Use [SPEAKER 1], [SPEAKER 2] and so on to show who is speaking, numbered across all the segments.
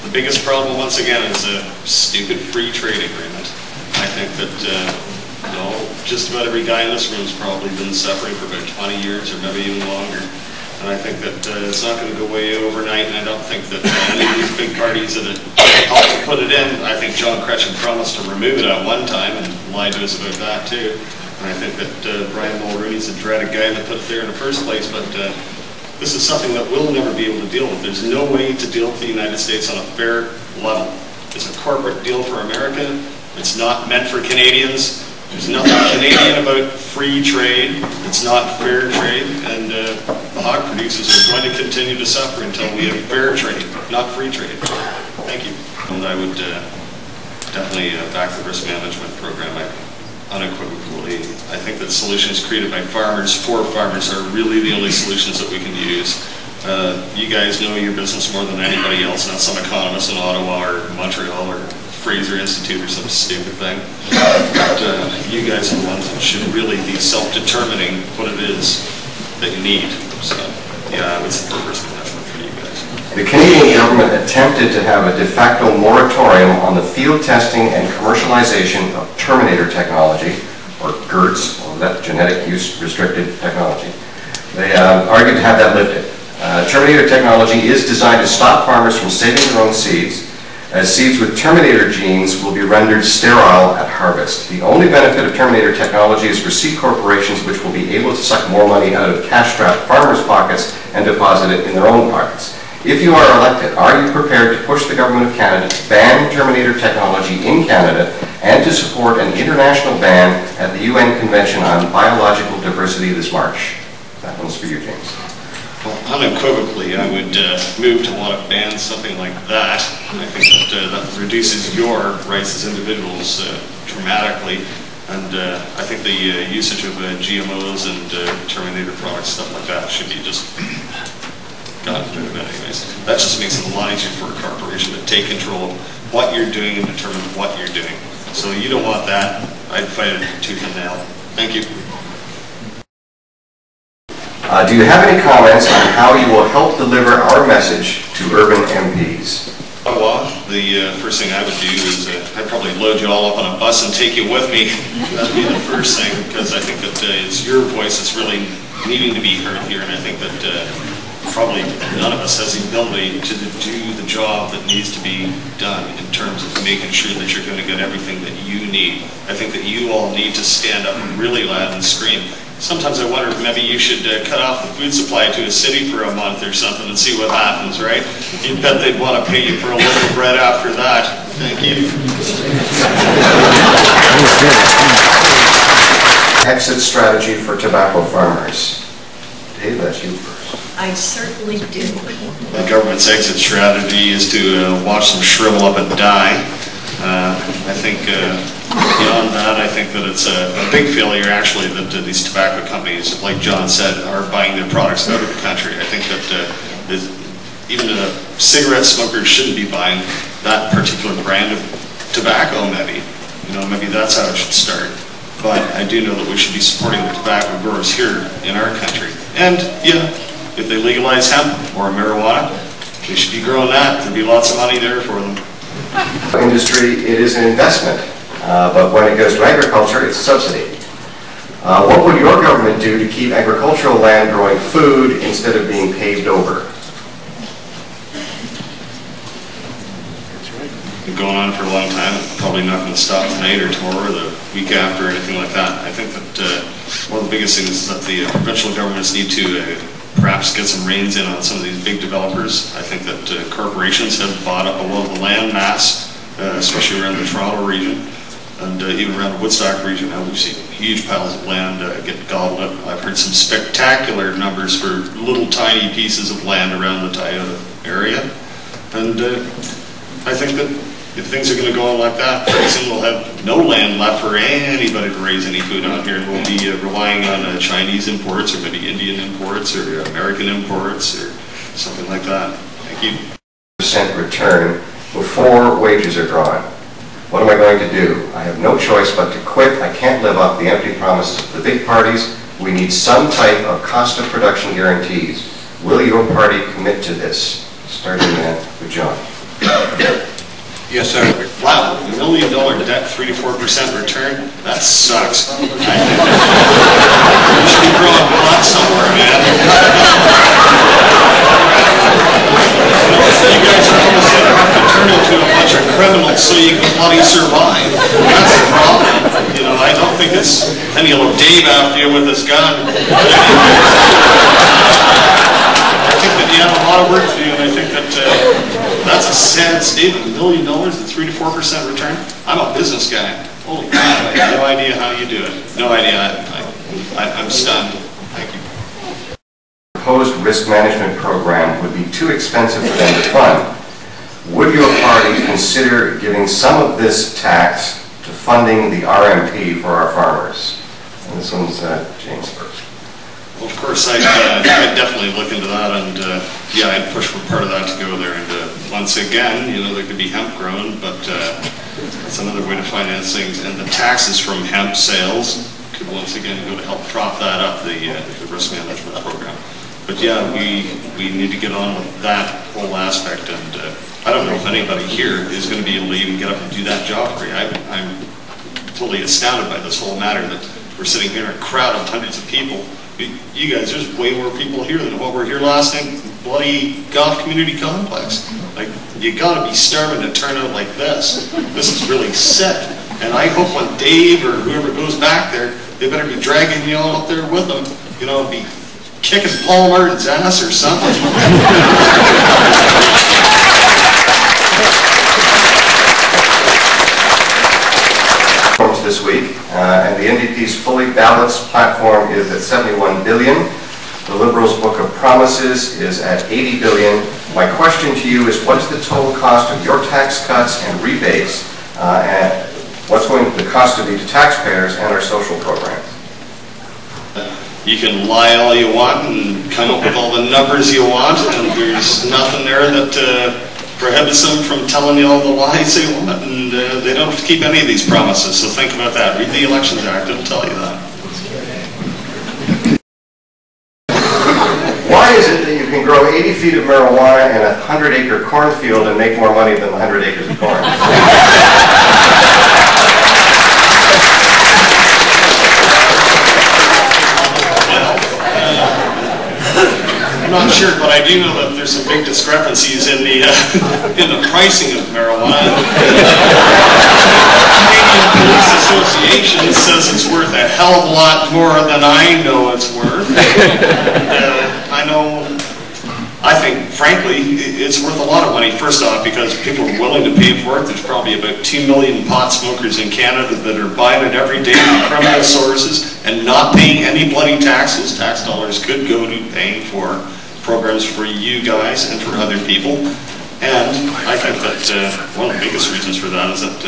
[SPEAKER 1] The biggest problem, once again, is a stupid free trade agreement. I think that, just about every guy in this room has probably been suffering for about 20 years or maybe even longer. And I think that it's not going to go away overnight, and I don't think that any of these big parties that helped to put it in, I think John Kretchen promised to remove it at one time and lied to us about that too. And I think that Brian Mulrooney's a dreaded guy that put it there in the first place, but this is something that we'll never be able to deal with. There's no way to deal with the United States on a fair level. It's a corporate deal for America. It's not meant for Canadians. There's nothing Canadian about free trade. It's not fair trade, and the hog producers are going to continue to suffer until we have fair trade, not free trade. Thank you. And I would definitely back the risk management program. Unequivocally, I think that solutions created by farmers for farmers are really the only solutions that we can use. You guys know your business more than anybody else, not some economist in Ottawa or Montreal or Fraser Institute or some stupid thing. But you guys are the ones that should really be self-determining what it is that you need. So, yeah, I would support risk management for you guys.
[SPEAKER 2] The Canadian government attempted to have a de facto moratorium on the field testing and commercialization of Terminator technology, or GERTS, or that genetic use restricted technology. They argued to have that lifted. Terminator technology is designed to stop farmers from saving their own seeds, as seeds with Terminator genes will be rendered sterile at harvest. The only benefit of Terminator technology is for seed corporations which will be able to suck more money out of cash-strapped farmers' pockets and deposit it in their own pockets. If you are elected, are you prepared to push the Government of Canada to ban Terminator technology in Canada and to support an international ban at the UN Convention on Biological Diversity this March? That one's for you, James.
[SPEAKER 1] Well, unequivocally, I would move to want to ban something like that. I think that that reduces your rights as individuals dramatically, and I think the usage of GMOs and Terminator products, stuff like that, should be just gotten rid of anyways. That just makes it a lot easier for a corporation to take control of what you're doing and determine what you're doing. So you don't want that. I'd fight it tooth and nail. Thank you.
[SPEAKER 2] Do you have any comments on how you will help deliver our message to urban MPs?
[SPEAKER 1] Well, the first thing I would do is I'd probably load you all up on a bus and take you with me. That'd be the first thing, because I think that it's your voice that's really needing to be heard here, and I think that probably none of us has the ability to do the job that needs to be done in terms of making sure that you're going to get everything that you need. I think that you all need to stand up really loud and scream. Sometimes I wonder if maybe you should cut off the food supply to a city for a month or something and see what happens, right? You'd bet they'd want to pay you for a loaf of bread after that. Thank you.
[SPEAKER 2] Exit strategy for tobacco farmers. Dave, that's you first.
[SPEAKER 3] I certainly do.
[SPEAKER 1] The government's exit strategy is to watch them shrivel up and die. I think beyond that, I think that it's a big failure, actually, that these tobacco companies, like John said, are buying their products out of the country. I think that even cigarette smokers shouldn't be buying that particular brand of tobacco, maybe. Maybe that's how it should start. But I do know that we should be supporting the tobacco growers here in our country. And, yeah, if they legalize hemp or marijuana, they should be growing that. There'd be lots of money there for them.
[SPEAKER 2] Industry, it is an investment, but when it goes to agriculture, it's a subsidy. What would your government do to keep agricultural land growing food instead of being paved over?
[SPEAKER 1] Been going on for a long time. Probably not going to stop tonight or tomorrow or the week after or anything like that. I think that one of the biggest things is that the provincial governments need to perhaps get some reins in on some of these big developers. I think that corporations have bought up a lot of the land mass, especially around the Toronto region and even around the Woodstock region. Now we've seen huge piles of land get gobbled up. I've heard some spectacular numbers for little tiny pieces of land around the Toyota area. And I think that if things are going to go on like that, pretty soon we'll have no land left for anybody to raise any food on here, and we'll be relying on Chinese imports or maybe Indian imports or American imports or something like that. Thank you.
[SPEAKER 2] % return before wages are drawn. What am I going to do? I have no choice but to quit. I can't live up the empty promises of the big parties. We need some type of cost of production guarantees. Will your party commit to this? Starting with John.
[SPEAKER 3] Yes, sir.
[SPEAKER 1] Wow, $1 million debt, 3 to 4% return? That sucks. I think you should be growing pot somewhere, man. You guys are almost going to have to turn into a bunch of criminals so you can bloody survive. That's the problem. You know, I don't think it's any little Dave after you with his gun. I think that you have a lot of work to do, and I think that that's a sad statement. $1 million at 3 to 4% return? I'm a business guy. Holy crap, I have no idea how you do it. No idea. I'm stunned. Thank you.
[SPEAKER 2] The proposed risk management program would be too expensive for them to fund. Would your party consider giving some of this tax to funding the RMP for our farmers? And this one's James first.
[SPEAKER 1] Well, of course, I'd definitely look into that, and yeah, I'd push for part of that to go there. And once again, you know, there could be hemp grown, but that's another way to finance things. And the taxes from hemp sales could once again go to help prop that up, the risk management program. But yeah, we need to get on with that whole aspect, and I don't know if anybody here is going to be able to even get up and do that job for you. I'm totally astounded by this whole matter that we're sitting here in a crowd of hundreds of people. You guys, there's way more people here than what were here last night. Bloody golf community complex. Like, you gotta be starving to turn out like this. This is really sick. And I hope when Dave or whoever goes back there, they better be dragging you all up there with them. You know, be kicking Paul Martin's ass or something.
[SPEAKER 2] This week, and the NDP's fully balanced platform is at 71 billion. The Liberals' Book of Promises is at 80 billion. My question to you is, what is the total cost of your tax cuts and rebates, and what's going to the cost to be to taxpayers and our social programs?
[SPEAKER 1] You can lie all you want and come up with all the numbers you want, and there's nothing there that prohibits them from telling you all the lies they want, and they don't have to keep any of these promises, so think about that. Read the Elections Act, it'll tell you that.
[SPEAKER 2] Why is it that you can grow 80 feet of marijuana in a 100-acre cornfield and make more money than 100 acres of corn?
[SPEAKER 1] I'm not sure, but I do know that there's some big discrepancies in the pricing of marijuana. The Canadian Police Association says it's worth a hell of a lot more than I know it's worth. I think, frankly, it's worth a lot of money, first off, because people are willing to pay for it. There's probably about 2 million pot smokers in Canada that are buying it every day from criminal sources and not paying any bloody taxes. Tax dollars could go to paying for programs for you guys and for other people. And I think that one of the biggest reasons for that is that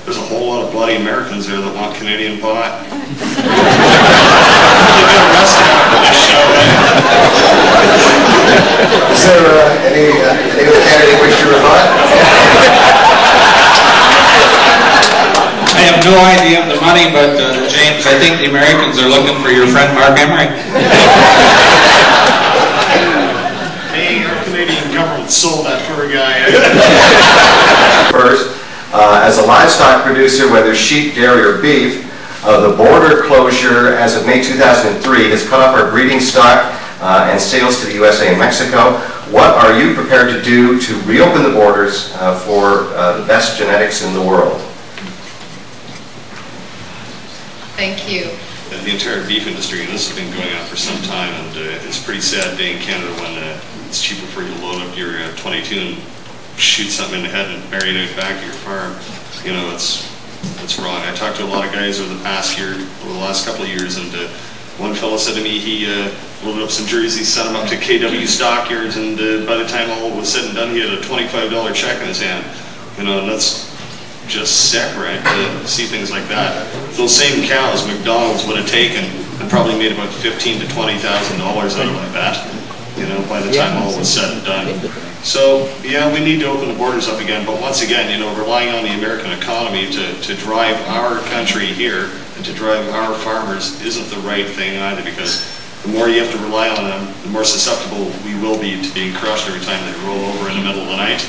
[SPEAKER 1] there's a whole lot of bloody Americans there that want Canadian pot. You'll get arrested after this show,
[SPEAKER 2] Is there any other candidate wish to rebut?
[SPEAKER 3] I have no idea of the money, but James, I think the Americans are looking for your friend Mark Emery.
[SPEAKER 1] Hey, our Canadian government sold that poor guy.
[SPEAKER 2] First, as a livestock producer, whether sheep, dairy, or beef, the border closure as of May 2003 has cut off our breeding stock and sales to the USA and Mexico. What are you prepared to do to reopen the borders for the best genetics in the world?
[SPEAKER 4] Thank you.
[SPEAKER 1] The entire beef industry, and this has been going on for some time, and it's a pretty sad day in Canada when it's cheaper for you to load up your 22 and shoot something in the head and bury it back at your farm. You know, it's wrong. I talked to a lot of guys over the past year, over the last couple of years, and one fellow said to me he loaded up some jerseys, sent them up to KW Stockyards, and by the time all was said and done, he had a $25 check in his hand. You know, and that's just sick, right, to see things like that. Those same cows McDonald's would have taken and probably made about $15,000 to $20,000 out of like that, you know, by the time all was said and done. So, yeah, we need to open the borders up again, but once again, you know, relying on the American economy to drive our country here and to drive our farmers isn't the right thing either, because the more you have to rely on them, the more susceptible we will be to being crushed every time they roll over in the middle of the night.